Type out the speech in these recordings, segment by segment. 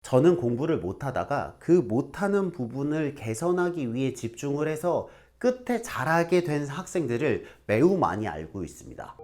저는 공부를 못하다가 그 못하는 부분을 개선하기 위해 집중을 해서 끝에 잘하게 된 학생들을 매우 많이 알고 있습니다.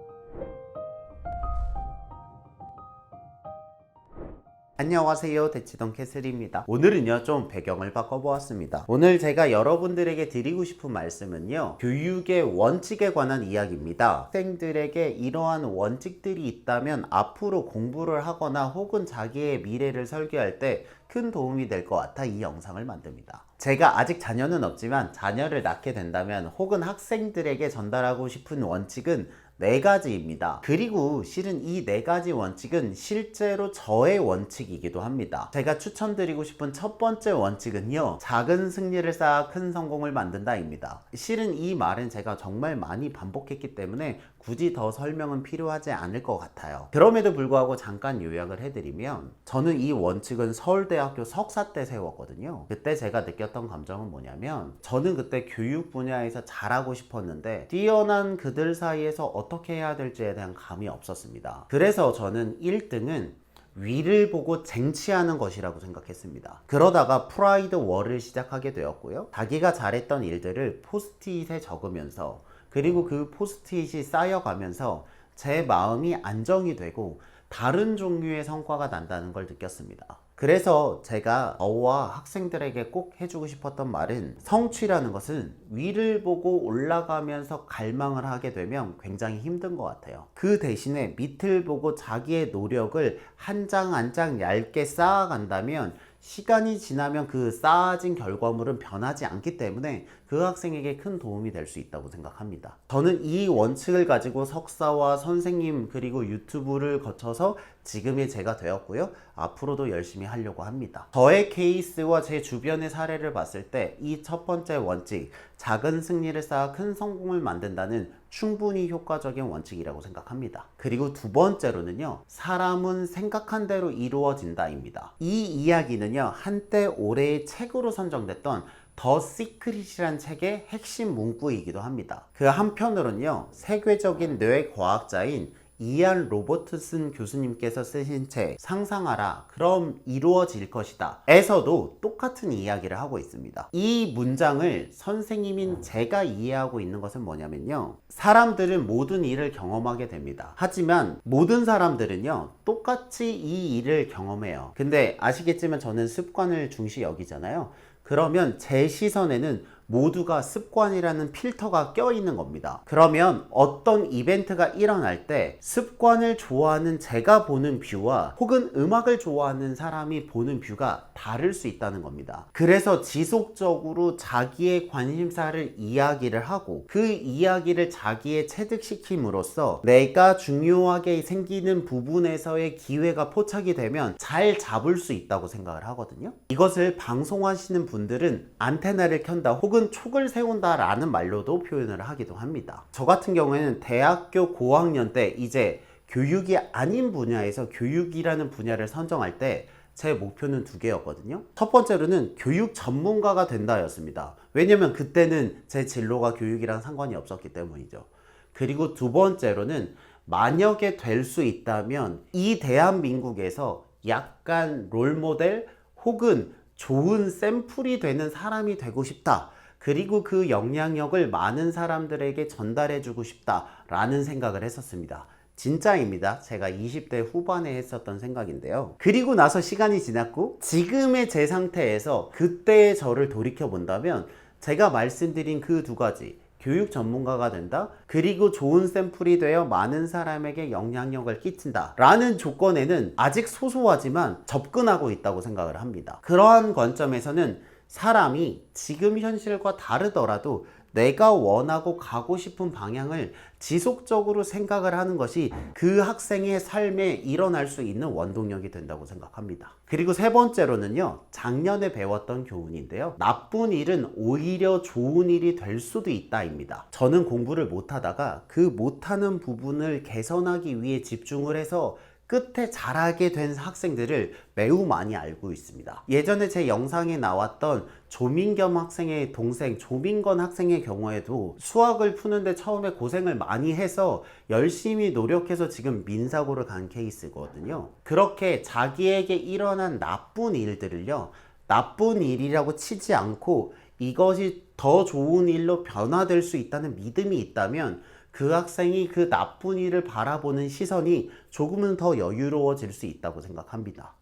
안녕하세요, 대치동 캐슬입니다. 오늘은요 좀 배경을 바꿔보았습니다. 오늘 제가 여러분들에게 드리고 싶은 말씀은요, 교육의 원칙에 관한 이야기입니다. 학생들에게 이러한 원칙들이 있다면 앞으로 공부를 하거나 혹은 자기의 미래를 설계할 때 큰 도움이 될 것 같아 이 영상을 만듭니다. 제가 아직 자녀는 없지만 자녀를 낳게 된다면 혹은 학생들에게 전달하고 싶은 원칙은 4가지입니다. 그리고 실은 이 4가지 원칙은 실제로 저의 원칙이기도 합니다. 제가 추천드리고 싶은 첫 번째 원칙은요, 작은 승리를 쌓아 큰 성공을 만든다입니다. 실은 이 말은 제가 정말 많이 반복했기 때문에 굳이 더 설명은 필요하지 않을 것 같아요. 그럼에도 불구하고 잠깐 요약을 해드리면, 저는 이 원칙은 서울대학교 석사 때 세웠거든요. 그때 제가 느꼈던 감정은 뭐냐면, 저는 그때 교육 분야에서 잘하고 싶었는데 뛰어난 그들 사이에서 어떻게 해야 될지에 대한 감이 없었습니다. 그래서 저는 1등은 위를 보고 쟁취하는 것이라고 생각했습니다. 그러다가 프라이드 월을 시작하게 되었고요, 자기가 잘했던 일들을 포스트잇에 적으면서, 그리고 그 포스트잇이 쌓여가면서 제 마음이 안정이 되고 다른 종류의 성과가 난다는 걸 느꼈습니다. 그래서 제가 저와 학생들에게 꼭 해주고 싶었던 말은, 성취라는 것은 위를 보고 올라가면서 갈망을 하게 되면 굉장히 힘든 것 같아요. 그 대신에 밑을 보고 자기의 노력을 한 장 한 장 얇게 쌓아간다면 시간이 지나면 그 쌓아진 결과물은 변하지 않기 때문에 그 학생에게 큰 도움이 될 수 있다고 생각합니다. 저는 이 원칙을 가지고 석사와 선생님 그리고 유튜브를 거쳐서 지금의 제가 되었고요, 앞으로도 열심히 하려고 합니다. 저의 케이스와 제 주변의 사례를 봤을 때 이 첫 번째 원칙, 작은 승리를 쌓아 큰 성공을 만든다는 충분히 효과적인 원칙이라고 생각합니다. 그리고 두 번째로는요, 사람은 생각한 대로 이루어진다입니다. 이 이야기는요, 한때 올해의 책으로 선정됐던 더 시크릿이란 책의 핵심 문구이기도 합니다. 그 한편으로는요, 세계적인 뇌과학자인 이안 로버트슨 교수님께서 쓰신 책 상상하라 그럼 이루어질 것이다 에서도 똑같은 이야기를 하고 있습니다. 이 문장을 선생님인 제가 이해하고 있는 것은 뭐냐면요, 사람들은 모든 일을 경험하게 됩니다. 하지만 모든 사람들은요 똑같이 이 일을 경험해요. 근데 아시겠지만 저는 습관을 중시 여기잖아요. 그러면 제 시선에는 모두가 습관이라는 필터가 껴있는 겁니다. 그러면 어떤 이벤트가 일어날 때 습관을 좋아하는 제가 보는 뷰와 혹은 음악을 좋아하는 사람이 보는 뷰가 다를 수 있다는 겁니다. 그래서 지속적으로 자기의 관심사를 이야기를 하고 그 이야기를 자기에 체득시킴으로써 내가 중요하게 생기는 부분에서의 기회가 포착이 되면 잘 잡을 수 있다고 생각을 하거든요. 이것을 방송하시는 분들은 안테나를 켠다 혹은 촉을 세운다 라는 말로도 표현을 하기도 합니다. 저 같은 경우에는 대학교 고학년 때 이제 교육이 아닌 분야에서 교육이라는 분야를 선정할 때 제 목표는 2개였거든요. 첫 번째로는 교육 전문가가 된다 였습니다. 왜냐면 그때는 제 진로가 교육이랑 상관이 없었기 때문이죠. 그리고 두 번째로는 만약에 될 수 있다면 이 대한민국에서 약간 롤모델 혹은 좋은 샘플이 되는 사람이 되고 싶다. 그리고 그 영향력을 많은 사람들에게 전달해 주고 싶다 라는 생각을 했었습니다. 진짜입니다. 제가 20대 후반에 했었던 생각인데요. 그리고 나서 시간이 지났고 지금의 제 상태에서 그때의 저를 돌이켜 본다면 제가 말씀드린 그 2가지, 교육 전문가가 된다 그리고 좋은 샘플이 되어 많은 사람에게 영향력을 끼친다 라는 조건에는 아직 소소하지만 접근하고 있다고 생각을 합니다. 그러한 관점에서는 사람이 지금 현실과 다르더라도 내가 원하고 가고 싶은 방향을 지속적으로 생각을 하는 것이 그 학생의 삶에 일어날 수 있는 원동력이 된다고 생각합니다. 그리고 세 번째로는요, 작년에 배웠던 교훈인데요, 나쁜 일은 오히려 좋은 일이 될 수도 있다입니다. 저는 공부를 못하다가 그 못하는 부분을 개선하기 위해 집중을 해서 끝에 잘하게 된 학생들을 매우 많이 알고 있습니다. 예전에 제 영상에 나왔던 조민겸 학생의 동생 조민건 학생의 경우에도 수학을 푸는데 처음에 고생을 많이 해서 열심히 노력해서 지금 민사고를 간 케이스거든요. 그렇게 자기에게 일어난 나쁜 일들을요, 나쁜 일이라고 치지 않고 이것이 더 좋은 일로 변화될 수 있다는 믿음이 있다면 그 학생이 그 나쁜 일을 바라보는 시선이 조금은 더 여유로워질 수 있다고 생각합니다.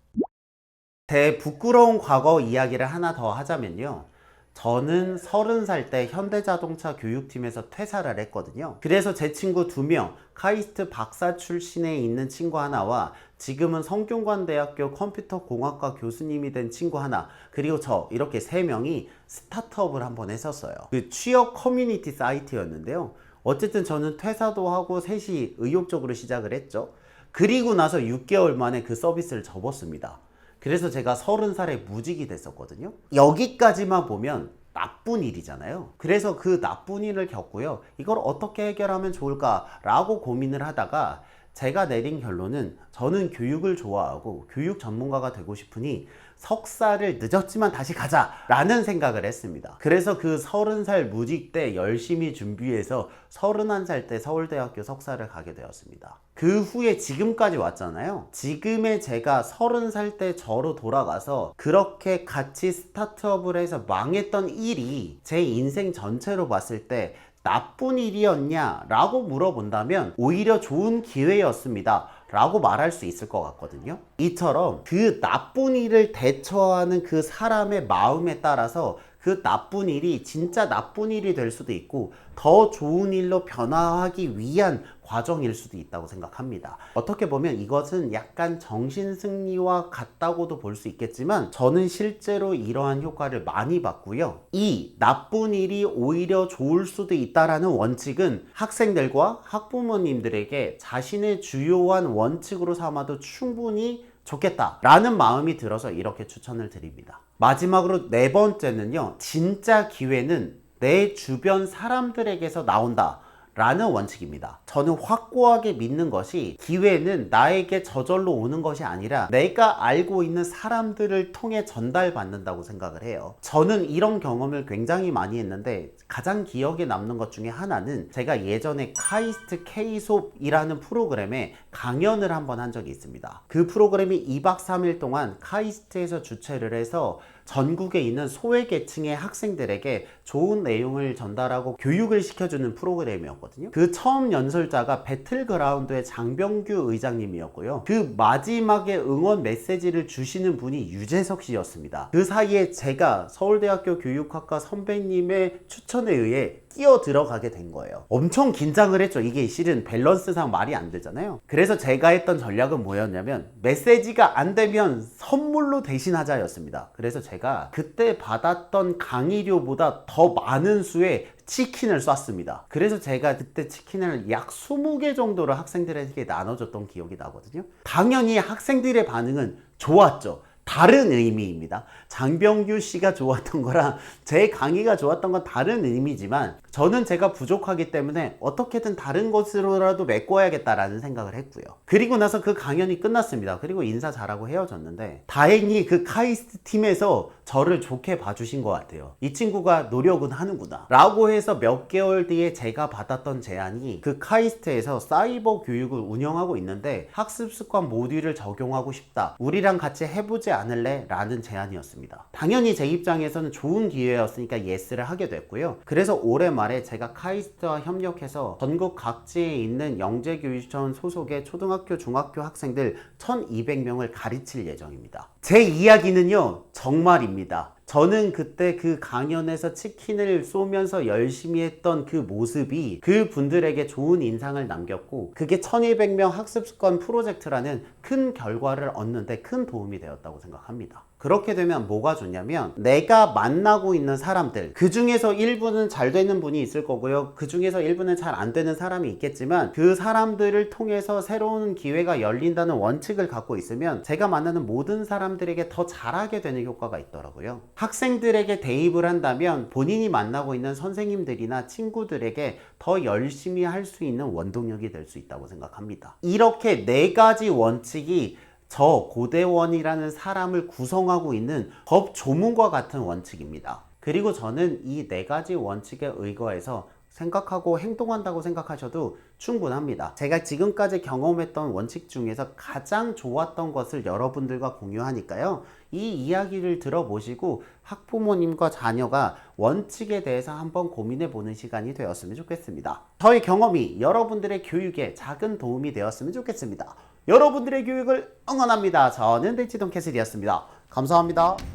제 부끄러운 과거 이야기를 하나 더 하자면요. 저는 30살 때 현대자동차 교육팀에서 퇴사를 했거든요. 그래서 제 친구 2명, 카이스트 박사 출신에 있는 친구 하나와 지금은 성균관대학교 컴퓨터공학과 교수님이 된 친구 하나, 그리고 저 이렇게 3명이 스타트업을 한번 했었어요. 그 취업 커뮤니티 사이트였는데요. 어쨌든 저는 퇴사도 하고 셋이 의욕적으로 시작을 했죠. 그리고 나서 6개월 만에 그 서비스를 접었습니다. 그래서 제가 30살에 무직이 됐었거든요. 여기까지만 보면 나쁜 일이잖아요. 그래서 그 나쁜 일을 겪고요. 이걸 어떻게 해결하면 좋을까라고 고민을 하다가 제가 내린 결론은 저는 교육을 좋아하고 교육 전문가가 되고 싶으니 석사를 늦었지만 다시 가자 라는 생각을 했습니다. 그래서 그 30살 무직 때 열심히 준비해서 31살 때 서울대학교 석사를 가게 되었습니다. 그 후에 지금까지 왔잖아요. 지금의 제가 30살 때 저로 돌아가서 그렇게 같이 스타트업을 해서 망했던 일이 제 인생 전체로 봤을 때 나쁜 일이었냐 라고 물어본다면 오히려 좋은 기회였습니다 라고 말할 수 있을 것 같거든요. 이처럼 그 나쁜 일을 대처하는 그 사람의 마음에 따라서 그 나쁜 일이 진짜 나쁜 일이 될 수도 있고 더 좋은 일로 변화하기 위한 과정일 수도 있다고 생각합니다. 어떻게 보면 이것은 약간 정신승리와 같다고도 볼 수 있겠지만 저는 실제로 이러한 효과를 많이 봤고요. 이 나쁜 일이 오히려 좋을 수도 있다라는 원칙은 학생들과 학부모님들에게 자신의 주요한 원칙으로 삼아도 충분히 좋겠다라는 마음이 들어서 이렇게 추천을 드립니다. 마지막으로 4번째는요. 진짜 기회는 내 주변 사람들에게서 나온다 라는 원칙입니다. 저는 확고하게 믿는 것이 기회는 나에게 저절로 오는 것이 아니라 내가 알고 있는 사람들을 통해 전달받는다고 생각을 해요. 저는 이런 경험을 굉장히 많이 했는데 가장 기억에 남는 것 중에 하나는 제가 예전에 카이스트 K솝이라는 프로그램에 강연을 한번 한 적이 있습니다. 그 프로그램이 2박 3일 동안 카이스트에서 주최를 해서 전국에 있는 소외계층의 학생들에게 좋은 내용을 전달하고 교육을 시켜주는 프로그램이었거든요. 그 처음 연설자가 배틀그라운드의 장병규 의장님이었고요. 그 마지막에 응원 메시지를 주시는 분이 유재석 씨였습니다. 그 사이에 제가 서울대학교 교육학과 선배님의 추천에 의해 끼어 들어가게 된 거예요. 엄청 긴장을 했죠. 이게 실은 밸런스상 말이 안 되잖아요. 그래서 제가 했던 전략은 뭐였냐면 메시지가 안 되면 선물로 대신하자였습니다. 그래서 제가 그때 받았던 강의료보다 더 많은 수의 치킨을 쐈습니다. 그래서 제가 그때 치킨을 약 20개 정도를 학생들에게 나눠줬던 기억이 나거든요. 당연히 학생들의 반응은 좋았죠. 다른 의미입니다. 장병규 씨가 좋았던 거랑 제 강의가 좋았던 건 다른 의미지만 저는 제가 부족하기 때문에 어떻게든 다른 것으로라도 메꿔야겠다라는 생각을 했고요. 그리고 나서 그 강연이 끝났습니다. 그리고 인사 잘하고 헤어졌는데 다행히 그 카이스트 팀에서 저를 좋게 봐주신 것 같아요. 이 친구가 노력은 하는구나 라고 해서 몇 개월 뒤에 제가 받았던 제안이 그 카이스트에서 사이버 교육을 운영하고 있는데 학습 습관 모듈을 적용하고 싶다. 우리랑 같이 해보지 않을래? 라는 제안이었습니다. 당연히 제 입장에서는 좋은 기회였으니까 예스를 하게 됐고요. 그래서 올해 말에 제가 카이스트와 협력해서 전국 각지에 있는 영재교육청 소속의 초등학교, 중학교 학생들 1200명을 가르칠 예정입니다. 제 이야기는요, 정말입니다. 저는 그때 그 강연에서 치킨을 쏘면서 열심히 했던 그 모습이 그 분들에게 좋은 인상을 남겼고 그게 1200명 학습습관 프로젝트라는 큰 결과를 얻는데 큰 도움이 되었다고 생각합니다. 그렇게 되면 뭐가 좋냐면 내가 만나고 있는 사람들 그 중에서 일부는 잘 되는 분이 있을 거고요. 그 중에서 일부는 잘 안 되는 사람이 있겠지만 그 사람들을 통해서 새로운 기회가 열린다는 원칙을 갖고 있으면 제가 만나는 모든 사람들에게 더 잘하게 되는 효과가 있더라고요. 학생들에게 대입을 한다면 본인이 만나고 있는 선생님들이나 친구들에게 더 열심히 할 수 있는 원동력이 될 수 있다고 생각합니다. 이렇게 네 가지 원칙이 저 고대원이라는 사람을 구성하고 있는 법 조문과 같은 원칙입니다. 그리고 저는 이 네 가지 원칙에 의거해서 생각하고 행동한다고 생각하셔도 충분합니다. 제가 지금까지 경험했던 원칙 중에서 가장 좋았던 것을 여러분들과 공유하니까요. 이 이야기를 들어보시고 학부모님과 자녀가 원칙에 대해서 한번 고민해 보는 시간이 되었으면 좋겠습니다. 저의 경험이 여러분들의 교육에 작은 도움이 되었으면 좋겠습니다. 여러분들의 교육을 응원합니다. 저는 대치동 캐슬이었습니다. 감사합니다.